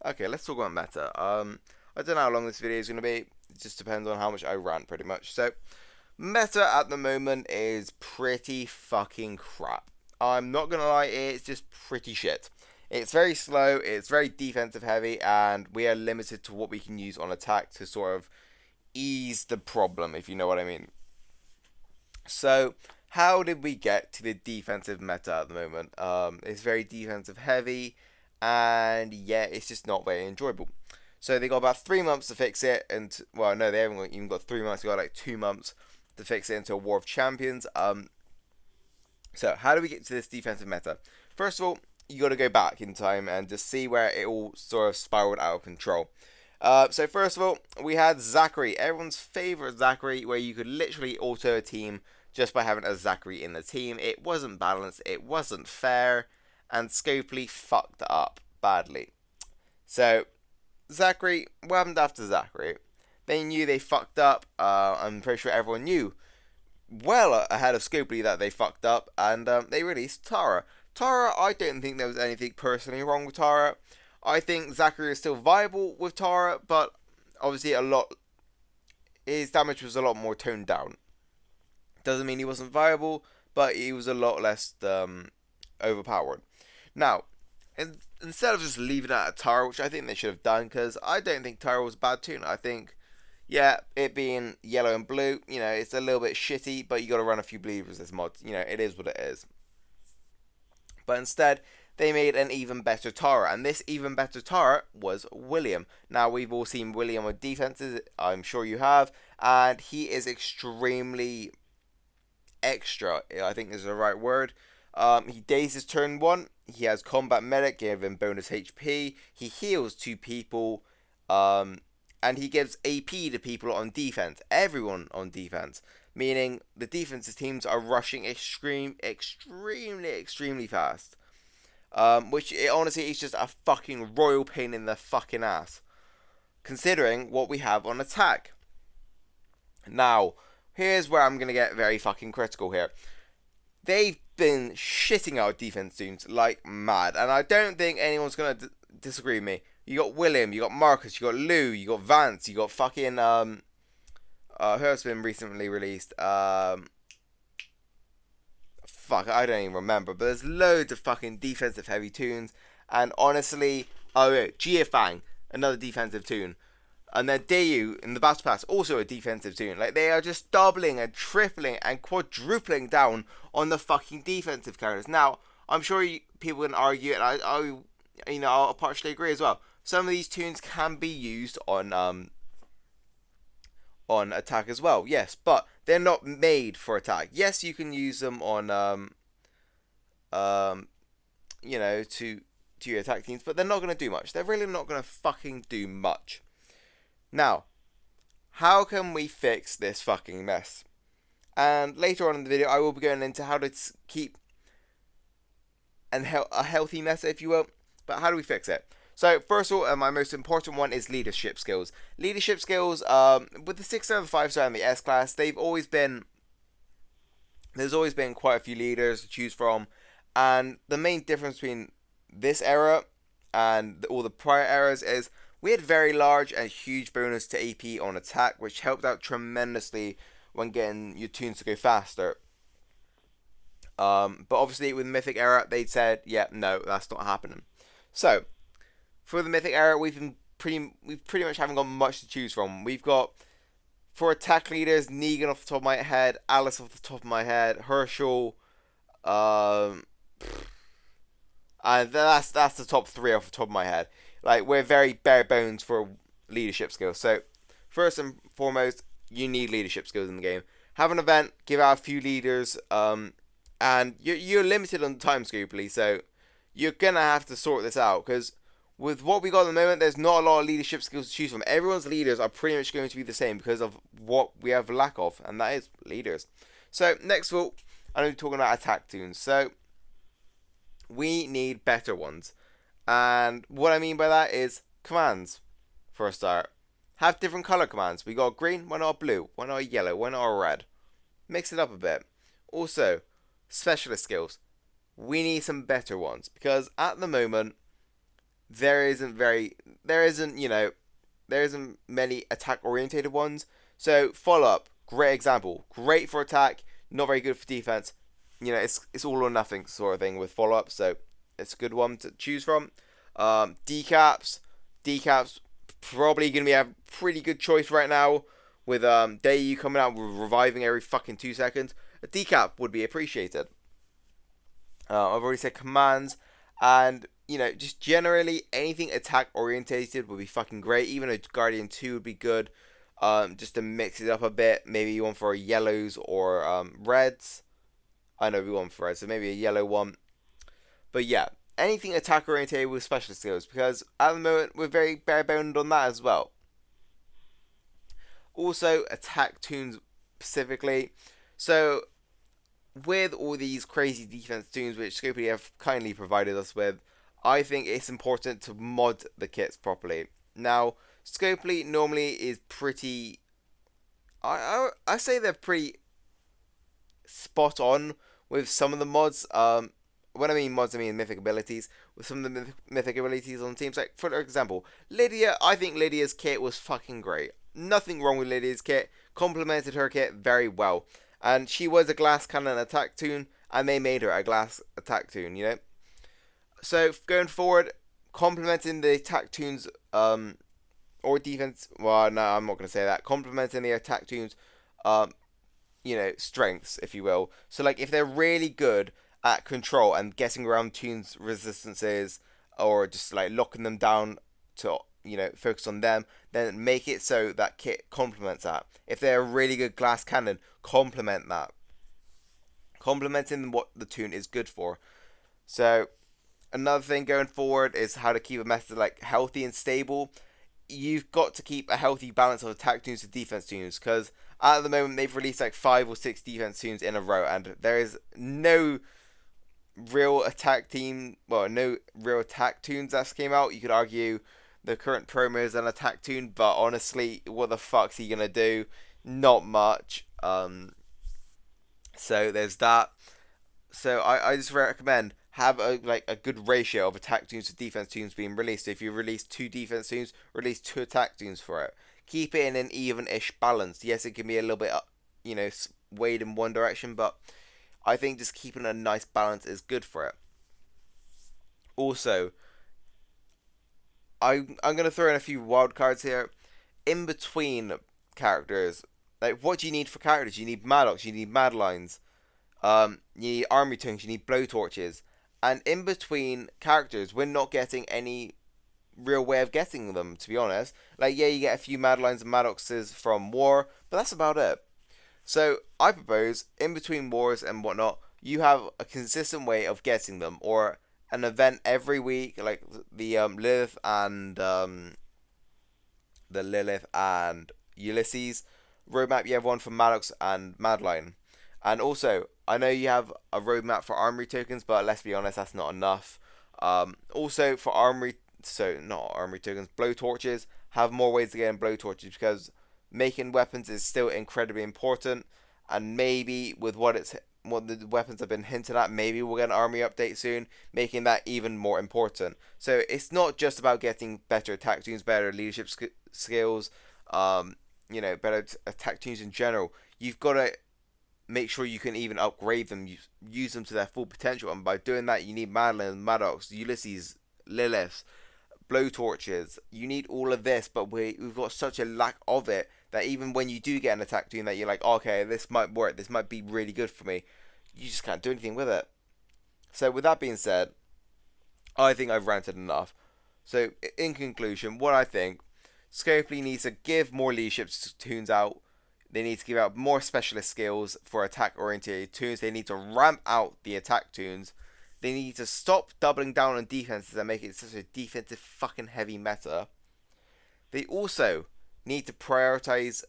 Okay, let's talk about meta. I don't know how long this video is going to be. It just depends on how much I rant, pretty much. So, meta at the moment is pretty fucking crap. I'm not going to lie, it's just pretty shit. It's very slow, it's very defensive heavy, and we are limited to what we can use on attack to sort of ease the problem, if you know what I mean. So, how did we get to the defensive meta at the moment? It's very defensive heavy, and yeah, it's just not very enjoyable. So they got about 3 months to fix it, and well, no, they haven't even got 3 months. They got like 2 months to fix it into a War of Champions. So how do we get to this defensive meta? First of all, you got to go back in time and just see where it all sort of spiraled out of control. So first of all, we had Zachary, everyone's favorite Zachary, where you could literally auto a team just by having a Zachary in the team. It wasn't balanced, it wasn't fair, and Scopely fucked up badly. So Zachary, what happened after Zachary? They knew they fucked up. I'm pretty sure everyone knew well ahead of Scopely that they fucked up, and they released Tara. Tara, I don't think there was anything personally wrong with Tara. I think Zachary is still viable with Tara, but obviously his damage was a lot more toned down. Doesn't mean he wasn't viable, but he was a lot less overpowered. Now, instead of just leaving it at Tara, which I think they should have done, because I don't think Tara was a bad tune. I think, yeah, it being yellow and blue, it's a little bit shitty, but you got to run a few bleeders as mods. It is what it is. But instead, they made an even better Tara, and this even better Tara was William. Now, we've all seen William with defenses, I'm sure you have, and he is extremely extra, I think is the right word. He dazes turn 1, he has combat medic, gave him bonus HP, he heals 2 people, and he gives AP to people on defense, everyone on defense, meaning the defensive teams are rushing extremely fast. Which honestly is just a fucking royal pain in the fucking ass, considering what we have on attack. Now, here's where I'm gonna get very fucking critical here. They've been shitting out defense tunes like mad, and I don't think anyone's gonna disagree with me. You got William, you got Marcus, you got Lou, you got Vance, you got fucking who else been recently released? Fuck, I don't even remember, but there's loads of fucking defensive heavy tunes, and honestly, oh yeah, Giafang, another defensive tune. And then Dayu in the Battle Pass, also a defensive tune. Like, they are just doubling and tripling and quadrupling down on the fucking defensive characters. Now, I'm sure people can argue, and I'll partially agree as well. Some of these tunes can be used on attack as well, yes, but they're not made for attack. Yes, you can use them on to your attack teams, but they're not going to do much. They're really not going to fucking do much. Now, how can we fix this fucking mess? And later on in the video, I will be going into how to keep a healthy mess, if you will. But how do we fix it? So, first of all, my most important one is leadership skills. Leadership skills, with the 6-star, the 5-star, and the S-class, there's always been quite a few leaders to choose from. And the main difference between this era and all the prior eras is we had very large and huge bonus to AP on attack, which helped out tremendously when getting your tunes to go faster. But obviously with Mythic era, they said, yeah, no, that's not happening. So, for the Mythic era, we've pretty much haven't got much to choose from. We've got, for attack leaders, Negan off the top of my head, Alice off the top of my head, Herschel, and that's the top 3 off the top of my head. Like, we're very bare bones for leadership skills. So, first and foremost, you need leadership skills in the game. Have an event, give out a few leaders, and you're limited on time, Scooply, so you're gonna have to sort this out, because with what we got at the moment, there's not a lot of leadership skills to choose from. Everyone's leaders are pretty much going to be the same because of what we have lack of, and that is leaders. So, next of all, I'm going to be talking about attack tunes. So, we need better ones. And what I mean by that is commands, for a start. Have different color commands. We got green, why not blue? Why not yellow? Why not red? Mix it up a bit. Also, specialist skills. We need some better ones, because at the moment, there isn't there isn't many attack orientated ones. So follow up, great example, great for attack, not very good for defense. It's all or nothing sort of thing with follow up. So it's a good one to choose from. Decaps probably gonna be a pretty good choice right now with Dayu coming out with reviving every fucking 2 seconds. A decap would be appreciated. I've already said commands, and just generally anything attack orientated would be fucking great. Even a Guardian 2 would be good, just to mix it up a bit. Maybe one for yellows or reds. I know we want for reds, so maybe a yellow one. But yeah, anything attack orientated with special skills, because at the moment we're very bare boned on that as well. Also, attack tunes specifically. So with all these crazy defense tunes which Scopely have kindly provided us with, I think it's important to mod the kits properly. Now, Scopely normally is pretty. I say they're pretty spot on with some of the mods. When I mean mods, I mean mythic abilities. With some of the mythic abilities on teams, like for example, Lydia. I think Lydia's kit was fucking great. Nothing wrong with Lydia's kit. Complemented her kit very well. And she was a glass cannon attack toon, and they made her a glass attack toon. So going forward, complementing the attack toons, or defense. Well, no, I'm not going to say that. Complementing the attack toons, strengths, if you will. So like if they're really good at control and getting around tunes resistances, or just like locking them down to focus on them, then make it so that kit complements that. If they're a really good glass cannon, complement that. Complementing what the tune is good for. So another thing going forward is how to keep a method like healthy and stable. You've got to keep a healthy balance of attack tunes to defense tunes, because at the moment they've released like 5 or 6 defense tunes in a row, and there is no real attack tunes that's came out. You could argue the current promo is an attack tune, but honestly, what the fuck's he gonna do? Not much. So there's that. So I just recommend have a good ratio of attack tunes to defense tunes being released. So if you release 2 defense tunes, release 2 attack tunes for it. Keep it in an even-ish balance. Yes, it can be a little bit weighed in one direction, but I think just keeping a nice balance is good for it. Also, I'm gonna throw in a few wild cards here. In between characters, like what do you need for characters? You need Maddox, you need Madlines, you need army tongues, you need blowtorches, and in between characters, we're not getting any real way of getting them. To be honest, like yeah, you get a few Madlines and Maddoxes from War, but that's about it. So I propose in between wars and whatnot, you have a consistent way of getting them, or an event every week, like the Lilith and Ulysses roadmap. You have one for Maddox and Madeline, and also I know you have a roadmap for armory tokens, but let's be honest, that's not enough. Also for armory, so not armory tokens, blowtorches, have more ways to get in blowtorches, because making weapons is still incredibly important, and maybe with what the weapons have been hinted at, maybe we'll get an army update soon, making that even more important. So it's not just about getting better attack tunes, better leadership skills, better attack tunes in general. You've got to make sure you can even upgrade them, use them to their full potential, and by doing that, you need Madeline, Maddox, Ulysses, Lilith, blowtorches. You need all of this, but we've got such a lack of it that even when you do get an attack tune that you're like, okay, this might work, this might be really good for me, you just can't do anything with it. So with that being said, I think I've ranted enough. So in conclusion, what I think, Scopely needs to give more leadership tunes out. They need to give out more specialist skills for attack oriented tunes. They need to ramp out the attack tunes. They need to stop doubling down on defenses and make it such a defensive fucking heavy meta. They also need to prioritize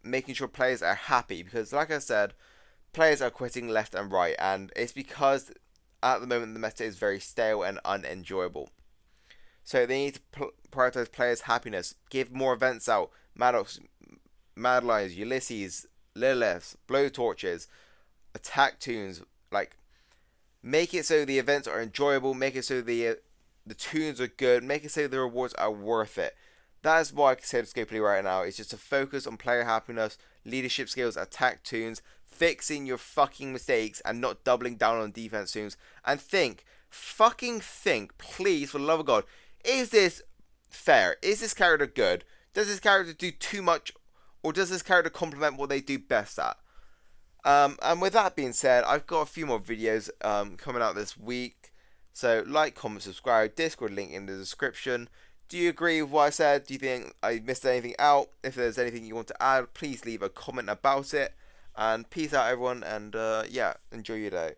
making sure players are happy, because like I said, players are quitting left and right, and it's because at the moment the meta is very stale and unenjoyable. So they need to prioritize players' happiness, give more events out, Maddox, Madlines, Ulysses, Liliths, blowtorches, attack tunes, like make it so the events are enjoyable, make it so the the tunes are good, make it so the rewards are worth it. That is why I consider Scopely right now. Is just to focus on player happiness, leadership skills, attack tunes, fixing your fucking mistakes, and not doubling down on defense tunes. And fucking think, please, for the love of God, is this fair? Is this character good? Does this character do too much, or does this character complement what they do best at? And with that being said, I've got a few more videos coming out this week. So like, comment, subscribe, Discord link in the description. Do you agree with what I said? Do you think I missed anything out? If there's anything you want to add, please leave a comment about it. And peace out, everyone. And yeah, enjoy your day.